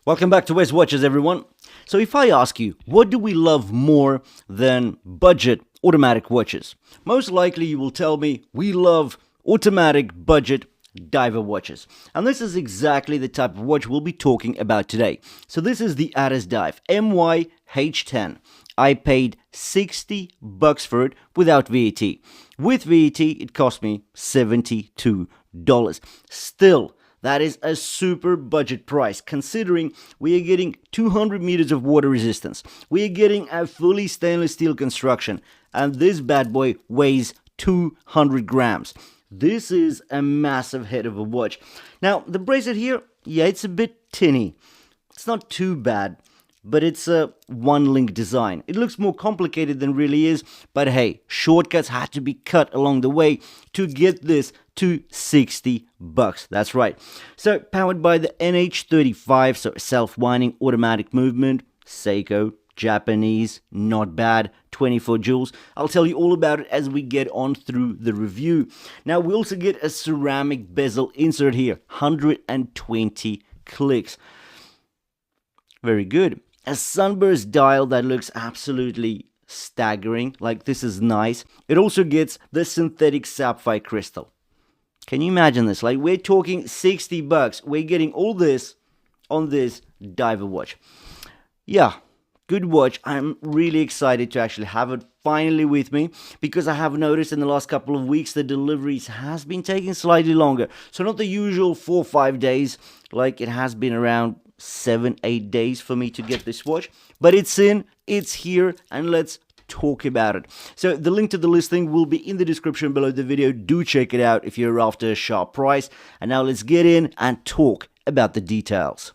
Welcome back to Weswatches, everyone. So if I ask you, what do we love more than budget automatic watches? Most likely you will tell me we love automatic budget diver watches. And this is exactly the type of watch we'll be talking about today. So this is the Addiesdive MY-H10. I paid $60 for it without VAT. With VAT, it cost me $72. Still, that is a super budget price, considering we are getting 200 meters of water resistance. We are getting a fully stainless steel construction, and this bad boy weighs 200 grams. This is a massive head of a watch. Now, the bracelet here, yeah, it's a bit tinny. It's not too bad, but it's a one-link design. It looks more complicated than really is, but hey, shortcuts had to be cut along the way to get this to $60. That's right. So, powered by the NH35, so self-winding automatic movement, Seiko, Japanese, not bad, 24 joules. I'll tell you all about it as we get on through the review. Now, we also get a ceramic bezel insert here, 120 clicks. Very good. A sunburst dial that looks absolutely staggering, like this is nice. It also gets the synthetic sapphire crystal. Can you imagine this? Like, we're talking $60. We're getting all this on this diver watch. Yeah, good watch. I'm really excited to actually have it finally with me, because I have noticed in the last couple of weeks the deliveries has been taking slightly longer. So not the usual 4 or 5 days, like it has been around 7-8 days for me to get this watch, but it's here, and let's talk about it. So the link to the listing will be in the description below the video. Do check it out if you're after a sharp price. And now let's get in and talk about the details.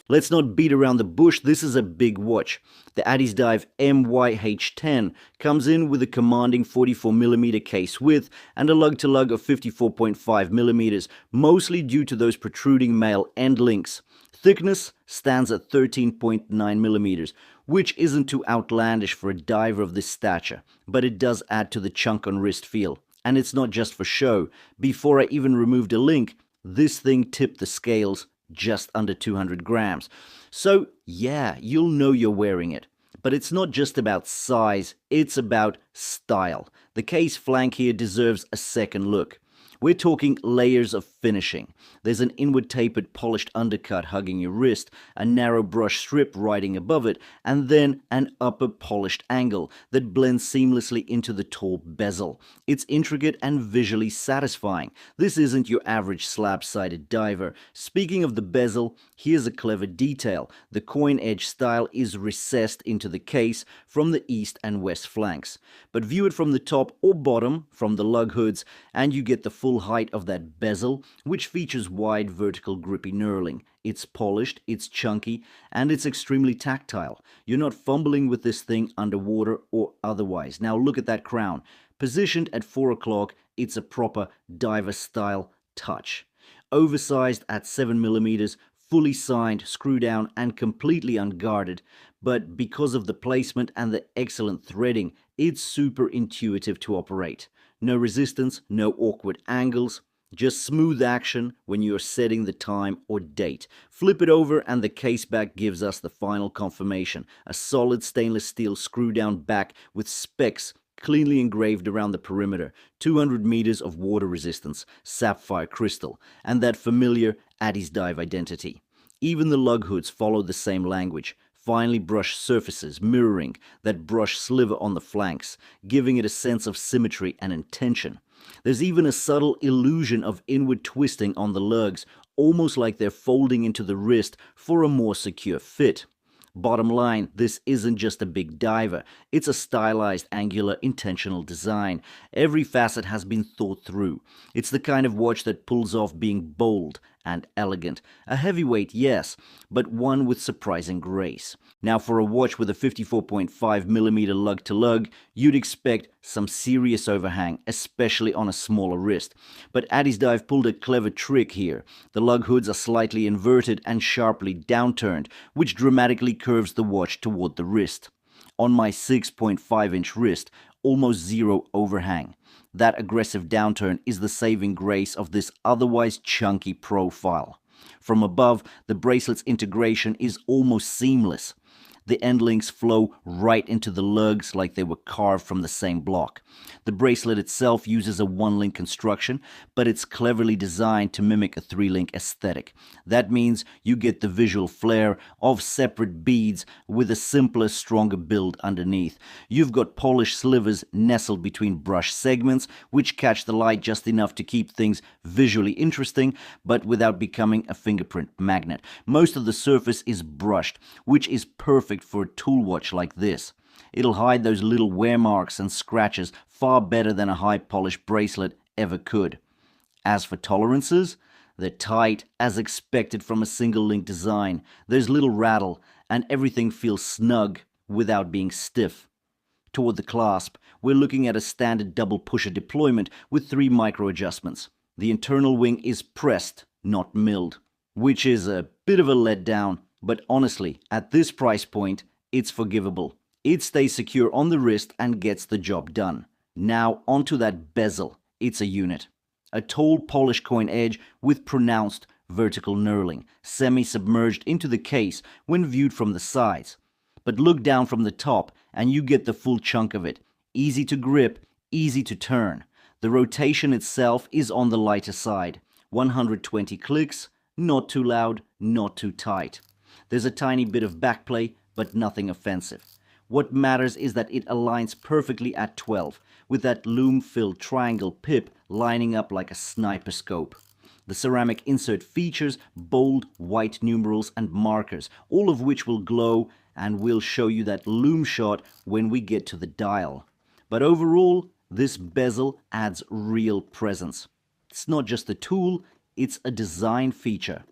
Let's not beat around the bush. This is a big watch. The Addiesdive MY-H10 comes in with a commanding 44mm case width and a lug-to-lug of 54.5mm, mostly due to those protruding male end links. Thickness stands at 13.9mm, which isn't too outlandish for a diver of this stature, but it does add to the chunk on wrist feel. And it's not just for show. Before I even removed a link, this thing tipped the scales just under 200 grams. So yeah, you'll know you're wearing it. But it's not just about size, it's about style. The case flank here deserves a second look. We're talking layers of finishing. There's an inward tapered polished undercut hugging your wrist, a narrow brush strip riding above it, and then an upper polished angle that blends seamlessly into the tall bezel. It's intricate and visually satisfying. This isn't your average slab-sided diver. Speaking of the bezel, here's a clever detail. The coin edge style is recessed into the case from the east and west flanks. But view it from the top or bottom, from the lug hoods, and you get the full height of that bezel, which features wide vertical grippy knurling. It's polished, it's chunky, and it's extremely tactile. You're not fumbling with this thing underwater or otherwise. Now look at that crown. Positioned at 4 o'clock, it's a proper diver style touch. Oversized at 7mm, fully signed, screw down, and completely unguarded. But because of the placement and the excellent threading, it's super intuitive to operate. No resistance, no awkward angles, just smooth action when you're setting the time or date. Flip it over and the caseback gives us the final confirmation. A solid stainless steel screw down back with specs cleanly engraved around the perimeter, 200 meters of water resistance, sapphire crystal, and that familiar Addiesdive identity. Even the lug hoods follow the same language. Finely brushed surfaces mirroring that brush sliver on the flanks, giving it a sense of symmetry and intention. There's even a subtle illusion of inward twisting on the lugs, almost like they're folding into the wrist for a more secure fit. Bottom line, this isn't just a big diver, it's a stylized, angular, intentional design. Every facet has been thought through. It's the kind of watch that pulls off being bold and elegant. A heavyweight, yes, but one with surprising grace. Now, for a watch with a 54.5mm lug-to-lug, you'd expect some serious overhang, especially on a smaller wrist. But Addiesdive pulled a clever trick here. The lug hoods are slightly inverted and sharply downturned, which dramatically curves the watch toward the wrist. On my 6.5-inch wrist, almost zero overhang. That aggressive downturn is the saving grace of this otherwise chunky profile. From above, the bracelet's integration is almost seamless. The end links flow right into the lugs like they were carved from the same block. The bracelet itself uses a one-link construction, but it's cleverly designed to mimic a three-link aesthetic. That means you get the visual flair of separate beads with a simpler, stronger build underneath. You've got polished slivers nestled between brush segments, which catch the light just enough to keep things visually interesting, but without becoming a fingerprint magnet. Most of the surface is brushed, which is perfect for a tool watch like this. It'll hide those little wear marks and scratches far better than a high polished bracelet ever could. As for tolerances, they're tight as expected from a single link design. There's little rattle and everything feels snug without being stiff. Toward the clasp, we're looking at a standard double pusher deployment with 3 micro adjustments. The internal wing is pressed, not milled, which is a bit of a letdown. But honestly, at this price point, it's forgivable. It stays secure on the wrist and gets the job done. Now onto that bezel. It's a unit. A tall polished coin edge with pronounced vertical knurling, semi-submerged into the case when viewed from the sides. But look down from the top and you get the full chunk of it. Easy to grip, easy to turn. The rotation itself is on the lighter side. 120 clicks, not too loud, not too tight. There's a tiny bit of backplay, but nothing offensive. What matters is that it aligns perfectly at 12, with that lume-filled triangle pip lining up like a sniper scope. The ceramic insert features bold white numerals and markers, all of which will glow and will show you that lume shot when we get to the dial. But overall, this bezel adds real presence. It's not just a tool, it's a design feature.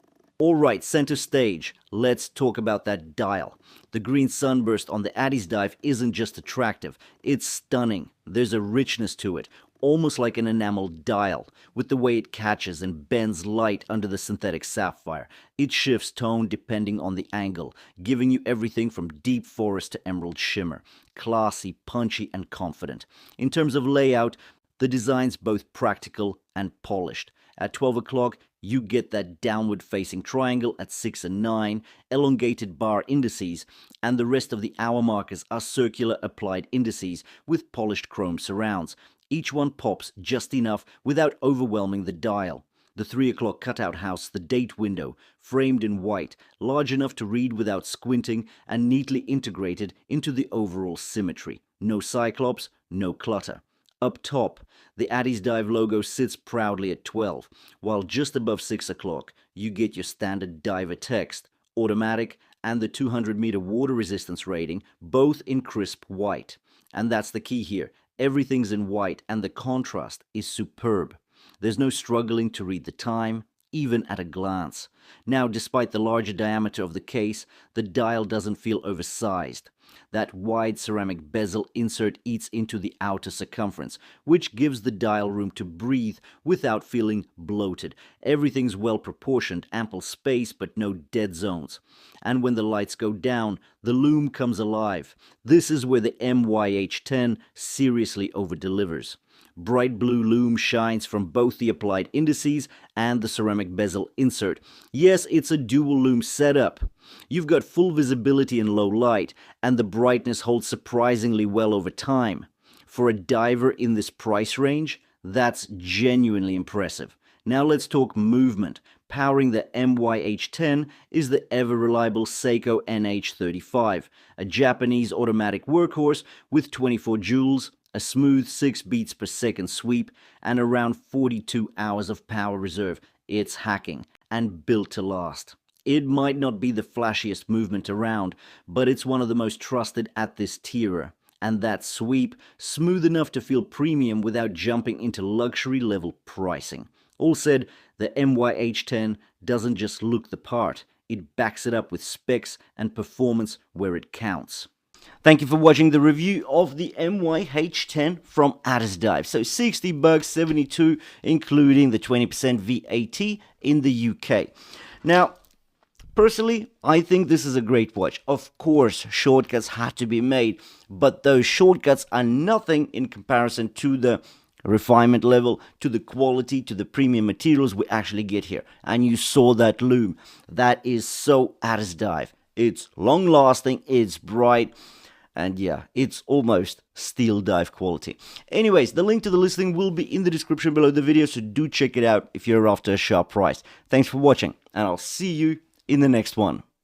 Alright, center stage, let's talk about that dial. The green sunburst on the Addiesdive isn't just attractive, it's stunning. There's a richness to it, almost like an enameled dial, with the way it catches and bends light under the synthetic sapphire. It shifts tone depending on the angle, giving you everything from deep forest to emerald shimmer. Classy, punchy, and confident. In terms of layout, the design's both practical and polished. At 12 o'clock, you get that downward-facing triangle at 6 and 9, elongated bar indices, and the rest of the hour markers are circular applied indices with polished chrome surrounds. Each one pops just enough without overwhelming the dial. The 3 o'clock cutout house, the date window, framed in white, large enough to read without squinting and neatly integrated into the overall symmetry. No cyclops, no clutter. Up top, the Addiesdive logo sits proudly at 12, while just above 6 o'clock, you get your standard diver text, automatic, and the 200-meter water resistance rating, both in crisp white. And that's the key here. Everything's in white, and the contrast is superb. There's no struggling to read the time, even at a glance. Now, despite the larger diameter of the case, the dial doesn't feel oversized. That wide ceramic bezel insert eats into the outer circumference, which gives the dial room to breathe without feeling bloated. Everything's well proportioned, ample space, but no dead zones. And when the lights go down, the lume comes alive. This is where the MY-H10 seriously over-delivers. Bright blue lume shines from both the applied indices and the ceramic bezel insert. Yes, it's a dual lume setup. You've got full visibility in low light, and the brightness holds surprisingly well over time. For a diver in this price range, that's genuinely impressive. Now let's talk movement. Powering the MY-H10 is the ever-reliable Seiko NH35, a Japanese automatic workhorse with 24 joules, a smooth 6 beats per second sweep, and around 42 hours of power reserve. It's hacking and built to last. It might not be the flashiest movement around, but it's one of the most trusted at this tier. And that sweep, smooth enough to feel premium without jumping into luxury level pricing. All said, the MY-H10 doesn't just look the part, it backs it up with specs and performance where it counts. Thank you for watching the review of the MY-H10 from Addiesdive. So $60, 72, including the 20% VAT in the UK. Now, personally, I think this is a great watch. Of course, shortcuts had to be made, but those shortcuts are nothing in comparison to the refinement level, to the quality, to the premium materials we actually get here. And you saw that lume. That is so Addiesdive. It's long lasting, it's bright, and yeah, it's almost steel dive quality. Anyways, the link to the listing will be in the description below the video, so do check it out if you're after a sharp price. Thanks for watching, and I'll see you in the next one.